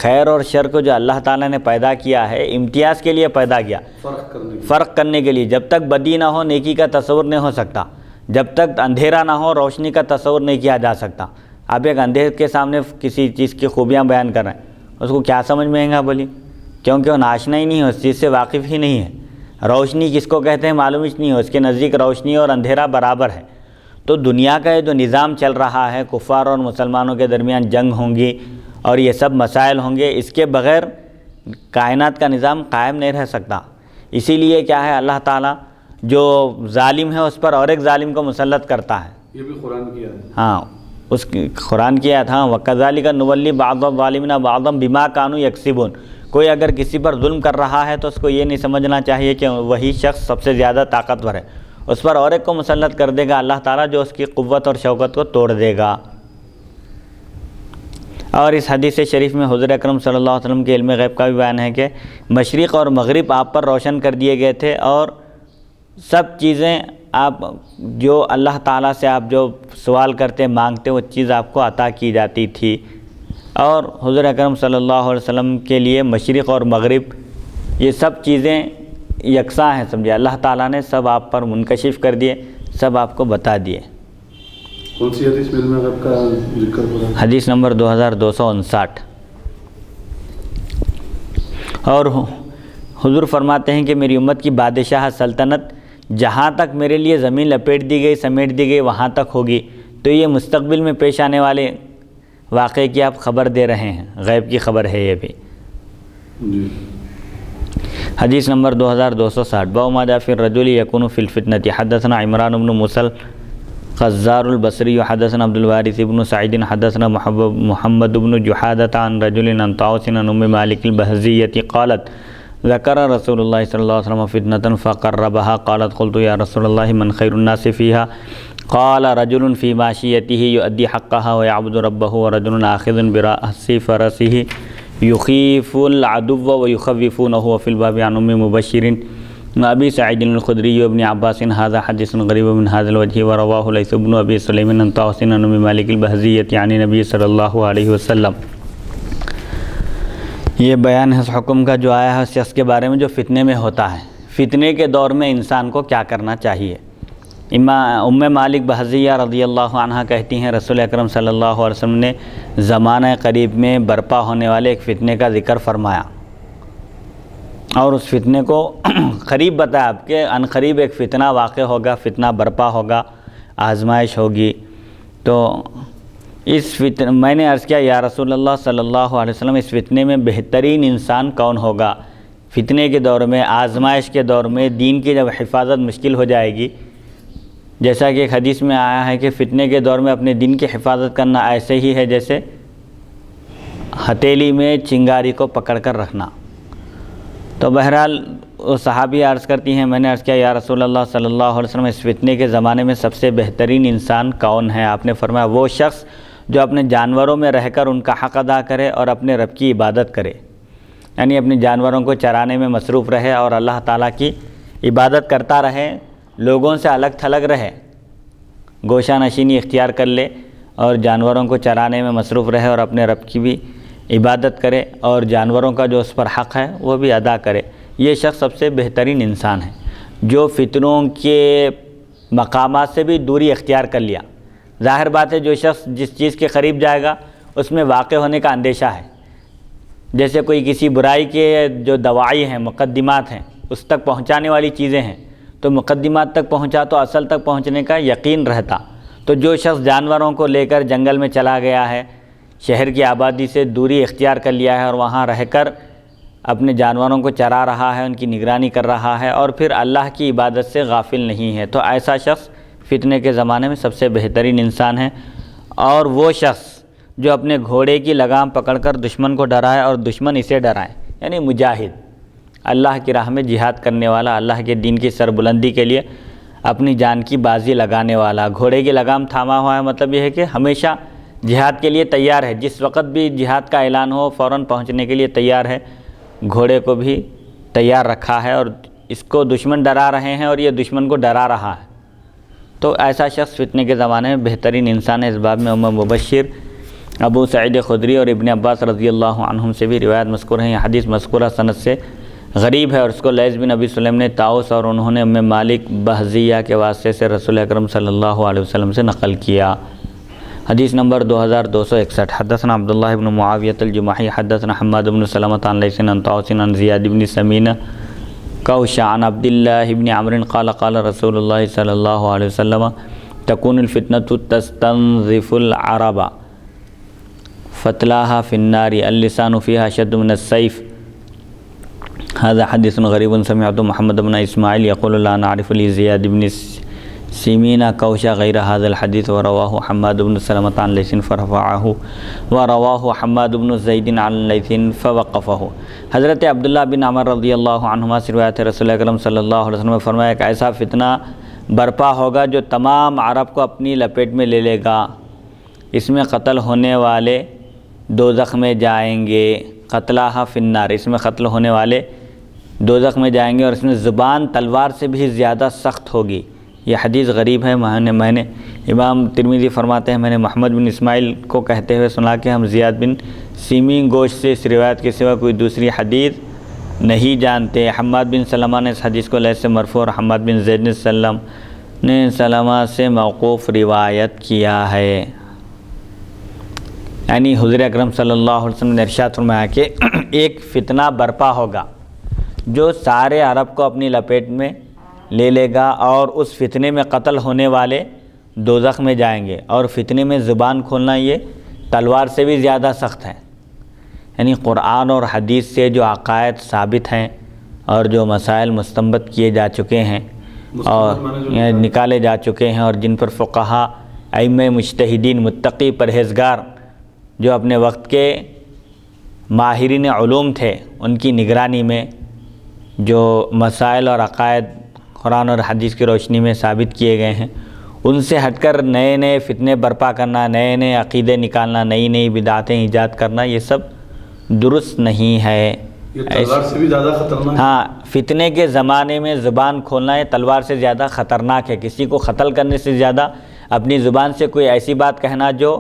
خیر اور شر کو جو اللہ تعالیٰ نے پیدا کیا ہے امتیاز کے لیے پیدا کیا، فرق کرنے کے لیے۔ جب تک بدی نہ ہو نیکی کا تصور نہیں ہو سکتا، جب تک اندھیرا نہ ہو روشنی کا تصور نہیں کیا جا سکتا۔ آپ ایک اندھیر کے سامنے کسی چیز کی خوبیاں بیان کر رہے ہیں، اس کو کیا سمجھ میں آئے گا بولی؟ کیونکہ وہ ناشنا ہی نہیں ہے، اس چیز سے واقف ہی نہیں ہے۔ روشنی کس کو کہتے ہیں معلوم ہی نہیں ہے، اس کے نزدیک روشنی اور اندھیرا برابر ہے۔ تو دنیا کا یہ جو نظام چل رہا ہے، کفار اور مسلمانوں کے درمیان جنگ ہوں گی اور یہ سب مسائل ہوں گے، اس کے بغیر کائنات کا نظام قائم نہیں رہ سکتا۔ اسی لیے کیا ہے، اللہ تعالیٰ جو ظالم ہے اس پر اور ایک ظالم کو مسلط کرتا ہے۔ یہ بھی قرآن کی آیت ہے۔ ہاں، اس قرآن کی آیت ہاں، وَكَذَلِكَ نُوَلِّي بَعْضَ الظَّالِمِينَ بَعْضًا بِمَا كَانُوا يَكْسِبُونَ۔ کوئی اگر کسی پر ظلم کر رہا ہے تو اس کو یہ نہیں سمجھنا چاہیے کہ وہی شخص سب سے زیادہ طاقتور ہے، اس پر اور ایک کو مسلط کر دے گا اللہ تعالیٰ جو اس کی قوت اور شوکت کو توڑ دے گا۔ اور اس حدیث شریف میں حضور اکرم صلی اللہ علیہ وسلم کے علم غیب کا بھی بیان ہے کہ مشرق اور مغرب آپ پر روشن کر دیے گئے تھے، اور سب چیزیں آپ جو اللہ تعالیٰ سے آپ جو سوال کرتے مانگتے وہ چیز آپ کو عطا کی جاتی تھی۔ اور حضور اکرم صلی اللہ علیہ وسلم کے لیے مشرق اور مغرب یہ سب چیزیں یکساں ہیں، سمجھے، اللہ تعالیٰ نے سب آپ پر منکشف کر دیے، سب آپ کو بتا دیے۔ کون سی حدیث میں علم غیب کا ذکر ہو رہا ہے؟ حدیث نمبر 2259۔ اور حضور فرماتے ہیں کہ میری امت کی بادشاہ سلطنت جہاں تک میرے لیے زمین لپیٹ دی گئی سمیٹ دی گئی وہاں تک ہوگی۔ تو یہ مستقبل میں پیش آنے والے واقعے کی آپ خبر دے رہے ہیں، غیب کی خبر ہے یہ بھی۔ جی۔ حدیث نمبر 2260۔ باب ما جاء فی الرجل یکون فی الفتنة۔ حدثنا عمران بن موسى الخزار البصری حدثنا عبد الوارث بن سعید حدثنا محمد بن جحادة عن رجل عن طاووس عن ام مالک البہزیة قالت ذکر رسول اللہ صلی اللہ علیہ وسلم فتنة فقربها قالت قلت یا رسول اللہ من خیر الناس فیہا قال رجل فی ماشیته یؤدی حقها ویعبد ربه ورجل آخذ برأس فرسه یخیف العدو ویخوفونه وفی الباب عن ام مبشر ابی سعید الخدری ابن عباس هذا حدیث غریب من هذا الوجه ورواه لیث بن ابی سلیم عن طاووس عن ام مالک البہزیة عن نبی صلی اللہ علیہ وسلم۔ یہ بیان ہے اس حکم کا جو آیا ہے اس شخص کے بارے میں جو فتنے میں ہوتا ہے، فتنے کے دور میں انسان کو کیا کرنا چاہیے۔ ام مالک بہزیہ رضی اللہ عنہ کہتی ہیں رسول اکرم صلی اللہ علیہ وسلم نے زمانہ قریب میں برپا ہونے والے ایک فتنے کا ذکر فرمایا، اور اس فتنے کو قریب بتایا آپ کہ ان قریب ایک فتنہ واقع ہوگا، فتنہ برپا ہوگا، آزمائش ہوگی۔ تو اس فتنے میں نے عرض کیا یا رسول اللہ صلی اللہ علیہ وسلم اس فتنے میں بہترین انسان کون ہوگا؟ فتنے کے دور میں، آزمائش کے دور میں، دین کی جب حفاظت مشکل ہو جائے گی، جیسا کہ ایک حدیث میں آیا ہے کہ فتنے کے دور میں اپنے دین کی حفاظت کرنا ایسے ہی ہے جیسے ہتھیلی میں چنگاری کو پکڑ کر رکھنا۔ تو بہرحال وہ صحابی عرض کرتی ہیں میں نے عرض کیا یا رسول اللہ صلی اللہ علیہ وسلم اس فتنے کے زمانے میں سب سے بہترین انسان کون ہے؟ آپ نے فرمایا وہ شخص جو اپنے جانوروں میں رہ کر ان کا حق ادا کرے اور اپنے رب کی عبادت کرے، یعنی اپنے جانوروں کو چرانے میں مصروف رہے اور اللہ تعالیٰ کی عبادت کرتا رہے، لوگوں سے الگ تھلگ رہے، گوشہ نشینی اختیار کر لے اور جانوروں کو چرانے میں مصروف رہے اور اپنے رب کی بھی عبادت کرے اور جانوروں کا جو اس پر حق ہے وہ بھی ادا کرے۔ یہ شخص سب سے بہترین انسان ہے جو فتنوں کے مقامات سے بھی دوری اختیار کر لیا۔ ظاہر بات ہے جو شخص جس چیز کے قریب جائے گا اس میں واقع ہونے کا اندیشہ ہے، جیسے کوئی کسی برائی کے جو دواعی ہیں، مقدمات ہیں، اس تک پہنچانے والی چیزیں ہیں، تو مقدمات تک پہنچا تو اصل تک پہنچنے کا یقین رہتا۔ تو جو شخص جانوروں کو لے کر جنگل میں چلا گیا ہے، شہر کی آبادی سے دوری اختیار کر لیا ہے اور وہاں رہ کر اپنے جانوروں کو چرا رہا ہے، ان کی نگرانی کر رہا ہے اور پھر اللہ کی عبادت سے غافل نہیں ہے، تو ایسا شخص فتنے کے زمانے میں سب سے بہترین انسان ہے۔ اور وہ شخص جو اپنے گھوڑے کی لگام پکڑ کر دشمن کو ڈرائے اور دشمن اسے ڈرائے، یعنی مجاہد، اللہ کی راہ میں جہاد کرنے والا، اللہ کے دین کی سربلندی کے لیے اپنی جان کی بازی لگانے والا، گھوڑے کی لگام تھاما ہوا ہے، مطلب یہ ہے کہ ہمیشہ جہاد کے لیے تیار ہے، جس وقت بھی جہاد کا اعلان ہو فوراً پہنچنے کے لیے تیار ہے، گھوڑے کو بھی تیار رکھا ہے اور اس کو دشمن ڈرا رہے ہیں اور یہ دشمن کو ڈرا رہا ہے۔ تو ایسا شخص فتنے کے زمانے میں بہترین انسان ہے۔ اس باب میں ام مبشر ابو سعید خدری اور ابن عباس رضی اللہ عنہم سے بھی روایت مذکور ہیں۔ یہ حدیث مذکورہ سند سے غریب ہے اور اس کو لیث بن ابی سلیم نے طاؤس اور انہوں نے ام مالک بہزیہ کے واسطے سے رسول اکرم صلی اللہ علیہ وسلم سے نقل کیا۔ حدیث نمبر 2261۔ حدثنا عبداللہ بن معاویۃ الجمحی حدثنا حماد بن سلمۃ عن لیث عن طاؤس عن زیاد بن سمینہ کوش عن عبد اللہ بن عمرو قال قال رسول اللہ صلی اللہ علیہ وسلم تکون الفتنة تستنزف العرب فتلاها في النار اللسان فيها اشد من السيف۔ هذا حديث غريب سمعت محمد بن اسماعیل يقول لا نعرف لزياد بن سمین کوش غیر هذا الحديث ورواه حماد بن سلمة عن لیث فرفعه ورواه حماد بن زید عن لیث فوقفه۔ حضرت عبداللہ بن عمر رضی اللہ عنہما سے روایت ہے، رسول اکرم صلی اللہ علیہ وسلم نے فرمایا کہ ایسا فتنہ برپا ہوگا جو تمام عرب کو اپنی لپیٹ میں لے لے گا، اس میں قتل ہونے والے دوزخ میں جائیں گے، قتلہ فی النار، اس میں قتل ہونے والے دوزخ میں جائیں گے، اور اس میں زبان تلوار سے بھی زیادہ سخت ہوگی۔ یہ حدیث غریب ہے۔ میں نے امام ترمذی فرماتے ہیں میں نے محمد بن اسماعیل کو کہتے ہوئے سنا کہ ہم زیاد بن سیمی گوشت سے اس روایت کے سوا کوئی دوسری حدیث نہیں جانتے۔ حماد بن سلمہ نے اس حدیث کو لیث سے مرفوع اور حماد بن زید نے سلمہ سے موقوف روایت کیا ہے۔ یعنی حضور اکرم صلی اللہ علیہ وسلم نے ارشاد فرمایا کہ ایک فتنہ برپا ہوگا جو سارے عرب کو اپنی لپیٹ میں لے لے گا، اور اس فتنے میں قتل ہونے والے دوزخ میں جائیں گے، اور فتنے میں زبان کھولنا یہ تلوار سے بھی زیادہ سخت ہے۔ یعنی قرآن اور حدیث سے جو عقائد ثابت ہیں اور جو مسائل مستنبط کیے جا چکے ہیں اور نکالے جا چکے ہیں، اور جن پر فقہا، ائمہ مجتہدین، متقی، پرہیزگار جو اپنے وقت کے ماہرین علوم تھے، ان کی نگرانی میں جو مسائل اور عقائد قرآن اور حدیث کی روشنی میں ثابت کیے گئے ہیں، ان سے ہٹ کر نئے نئے فتنے برپا کرنا، نئے نئے عقیدے نکالنا، نئی نئی بدعتیں ایجاد کرنا، یہ سب درست نہیں ہے۔ یہ تلوار سے بھی زیادہ خطرناک ہے۔ ہاں، فتنے کے زمانے میں زبان کھولنا یہ تلوار سے زیادہ خطرناک ہے۔ کسی کو قتل کرنے سے زیادہ اپنی زبان سے کوئی ایسی بات کہنا جو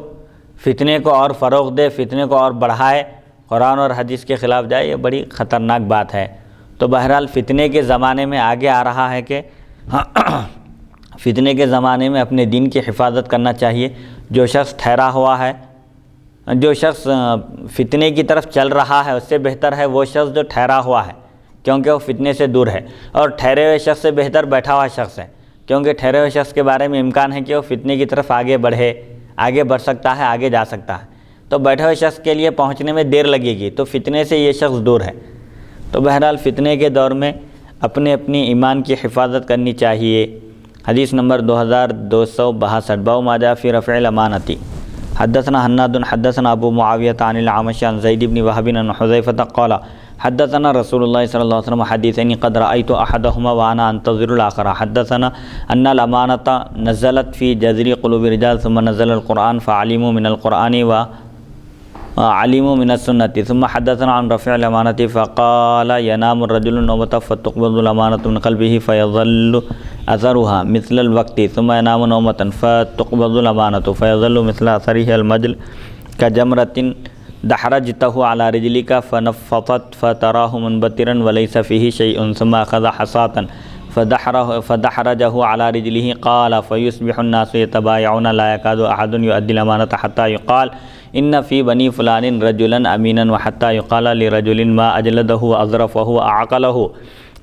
فتنے کو اور فروغ دے، فتنے کو اور بڑھائے، قرآن اور حدیث کے خلاف جائے، یہ بڑی خطرناک بات ہے۔ تو بہرحال فتنے کے زمانے میں آگے آ رہا ہے کہ فتنے کے زمانے میں اپنے دین کی حفاظت کرنا چاہیے۔ جو شخص ٹھہرا ہوا ہے، جو شخص فتنے کی طرف چل رہا ہے، اس سے بہتر ہے وہ شخص جو ٹھہرا ہوا ہے، کیونکہ وہ فتنے سے دور ہے، اور ٹھہرے ہوئے شخص سے بہتر بیٹھا ہوا شخص ہے، کیونکہ ٹھہرے ہوئے شخص کے بارے میں امکان ہے کہ وہ فتنے کی طرف آگے بڑھ سکتا ہے، آگے جا سکتا ہے، تو بیٹھے ہوئے شخص کے لیے پہنچنے میں دیر لگے گی، تو فتنے سے یہ شخص دور ہے۔ تو بہرحال فتنے کے دور میں اپنی ایمان کی حفاظت کرنی چاہیے۔ حدیث نمبر 2262۔ باب ما جاء فی رفع الامانۃ۔ حدثنا حناد حدثنا ابو معاویۃ عن الاعمش عن زید بن وهب عن حذیفہ قال حدثنا رسول اللہ صلی اللہ علیہ وسلم حدیثین قد رأیت احدهما وانا انتظر الاخر۔ حدثنا ان الامانۃ نزلت فی جذر قلوب الرجال ثم نزل القرآن فعلموا من القرآن وعلموا من السنة ثم حدثنا عن رفع الامانۃ فقال ينام الرجل نومة فتقبض الامانۃ من قلبه فيظل اثرها مثل الوقت ثم ينام نومة فتقبض الامانۃ فيظل مثل اثرها المجل كجمرة دحرجته على رجلك فنفضت فتراه منبترا وليس فيه شيء ثم أخذ حصاة فدحرجه على رجله قال فيصبح الناس يتبايعون لا يكاد أحد يؤدي الأمانة حتى يقال إن في بني فلان رجلا أمينا وحتى يقال لرجل ما أجلده وأظرفه وأعقله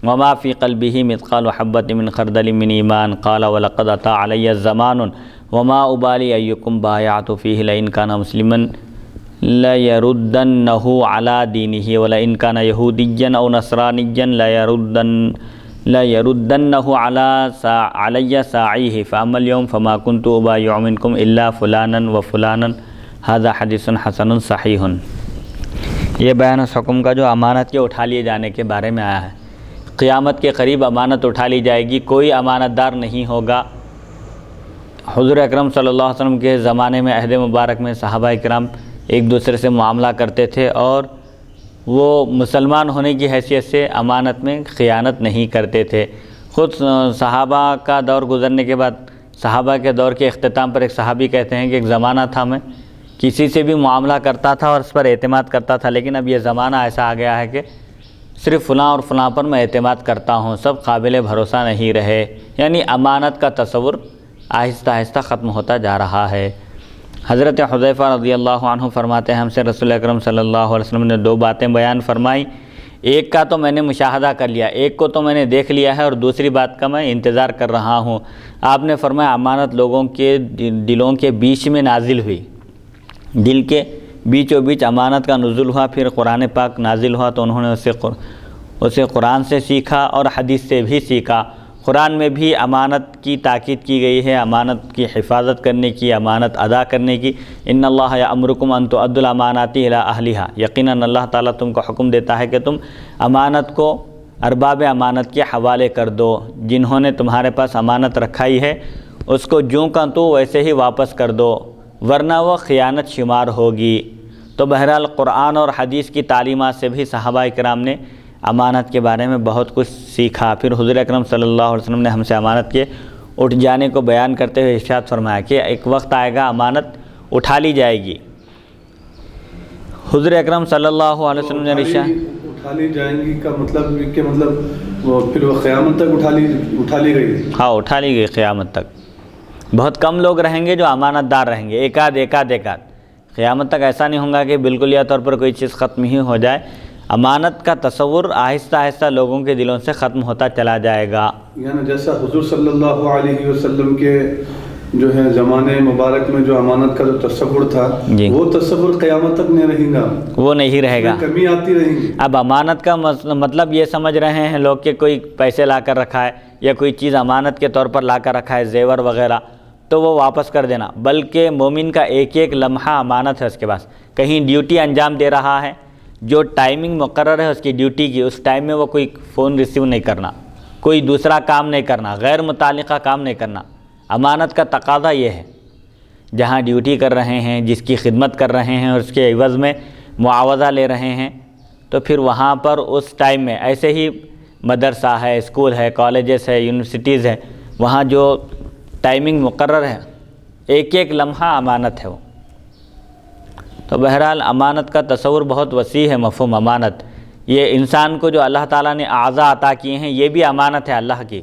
وما في قلبه مثقال حبة من خردل من إيمان قال ولقد أتى علي الزمان وما أبالي أيكم بايعت فيه لئن كان مسلما لَيَرُدَّنَّهُ عَلَى دِينِهِ وَلَئِنْ كَانَ يَهُودِيًّا أَوْ نَصْرَانِيًّا لَيَرُدَّنَّهُ عَلَيَّ سَاعِيهِ فَأَمَّا الْيَوْمَ فَمَا كُنْتُ أُبَايِعُ مِنْكُمْ إِلَّا فُلَانًا وَفُلَانًا هذا حدیث حسن صحیح۔ یہ بیان اس حکم کا جو امانت کے اٹھا لیے جانے کے بارے میں آیا ہے۔ قیامت کے قریب امانت اٹھا لی جائے گی، کوئی امانت دار نہیں ہوگا۔ حضور اکرم صلی اللہ علیہ وسلم کے زمانے میں عہد مبارک میں صحابہ کرام ایک دوسرے سے معاملہ کرتے تھے، اور وہ مسلمان ہونے کی حیثیت سے امانت میں خیانت نہیں کرتے تھے۔ خود صحابہ کا دور گزرنے کے بعد، صحابہ کے دور کے اختتام پر ایک صحابی کہتے ہیں کہ ایک زمانہ تھا میں کہ کسی سے بھی معاملہ کرتا تھا اور اس پر اعتماد کرتا تھا، لیکن اب یہ زمانہ ایسا آ گیا ہے کہ صرف فلاں اور فلاں پر میں اعتماد کرتا ہوں، سب قابل بھروسہ نہیں رہے، یعنی امانت کا تصور آہستہ آہستہ ختم ہوتا جا رہا ہے۔ حضرت حذیفہ رضی اللہ عنہ فرماتے ہیں ہم سے رسول اکرم صلی اللہ علیہ وسلم نے 2 باتیں بیان فرمائی، ایک کا تو میں نے مشاہدہ کر لیا، ایک کو تو میں نے دیکھ لیا ہے، اور دوسری بات کا میں انتظار کر رہا ہوں۔ آپ نے فرمایا امانت لوگوں کے دلوں کے بیچ میں نازل ہوئی، دل کے بیچوں بیچ امانت کا نزول ہوا، پھر قرآن پاک نازل ہوا تو انہوں نے اسے قرآن سے سیکھا اور حدیث سے بھی سیکھا۔ قرآن میں بھی امانت کی تاکید کی گئی ہے، امانت کی حفاظت کرنے کی، امانت ادا کرنے کی۔ ان اللہ یأمرکم ان تؤدوا الامانات الی اہلھا، یقیناً اللہ تعالیٰ تم کو حکم دیتا ہے کہ تم امانت کو ارباب امانت کے حوالے کر دو، جنہوں نے تمہارے پاس امانت رکھائی ہے اس کو جوں کا تو ویسے ہی واپس کر دو، ورنہ وہ خیانت شمار ہوگی۔ تو بہرحال قرآن اور حدیث کی تعلیمات سے بھی صحابہ کرام نے امانت کے بارے میں بہت کچھ سیکھا۔ پھر حضور اکرم صلی اللہ علیہ وسلم نے ہم سے امانت کے اٹھ جانے کو بیان کرتے ہوئے ارشاد فرمایا کہ ایک وقت آئے گا امانت اٹھا لی جائے گی۔ حضور اکرم صلی اللہ علیہ وسلم نے اٹھا لی جائیں گی کا مطلب کہ وہ پھر وہ قیامت تک اٹھا لی گئی؟ ہاں، اٹھا لی گئی قیامت تک۔ بہت کم لوگ رہیں گے جو امانت دار رہیں گے، ایک آدھ۔ قیامت تک ایسا نہیں ہوگا کہ بالکل یا طور پر کوئی چیز ختم ہی ہو جائے، امانت کا تصور آہستہ آہستہ لوگوں کے دلوں سے ختم ہوتا چلا جائے گا۔ یعنی جیسا حضور صلی اللہ علیہ وسلم کے جو ہے زمانے مبارک میں جو امانت کا جو تصور تھا وہ تصور قیامت تک نہیں رہے گا، وہ نہیں رہے گا، کمی آتی رہے گی۔ اب امانت کا مطلب یہ سمجھ رہے ہیں لوگ کہ کوئی پیسے لا کر رکھا ہے یا کوئی چیز امانت کے طور پر لا کر رکھا ہے، زیور وغیرہ، تو وہ واپس کر دینا، بلکہ مومن کا ایک ایک لمحہ امانت ہے اس کے پاس۔ کہیں ڈیوٹی انجام دے رہا ہے، جو ٹائمنگ مقرر ہے اس کی ڈیوٹی کی، اس ٹائم میں وہ کوئی فون ریسیو نہیں کرنا، کوئی دوسرا کام نہیں کرنا، غیر متعلقہ کام نہیں کرنا۔ امانت کا تقاضا یہ ہے، جہاں ڈیوٹی کر رہے ہیں، جس کی خدمت کر رہے ہیں اور اس کے عوض میں معاوضہ لے رہے ہیں، تو پھر وہاں پر اس ٹائم میں ایسے ہی مدرسہ ہے، اسکول ہے، کالجز ہے، یونیورسٹیز ہے، وہاں جو ٹائمنگ مقرر ہے، ایک ایک لمحہ امانت ہے وہ۔ تو بہرحال امانت کا تصور بہت وسیع ہے، مفہوم امانت۔ یہ انسان کو جو اللہ تعالیٰ نے اعضاء عطا کیے ہیں یہ بھی امانت ہے اللہ کی۔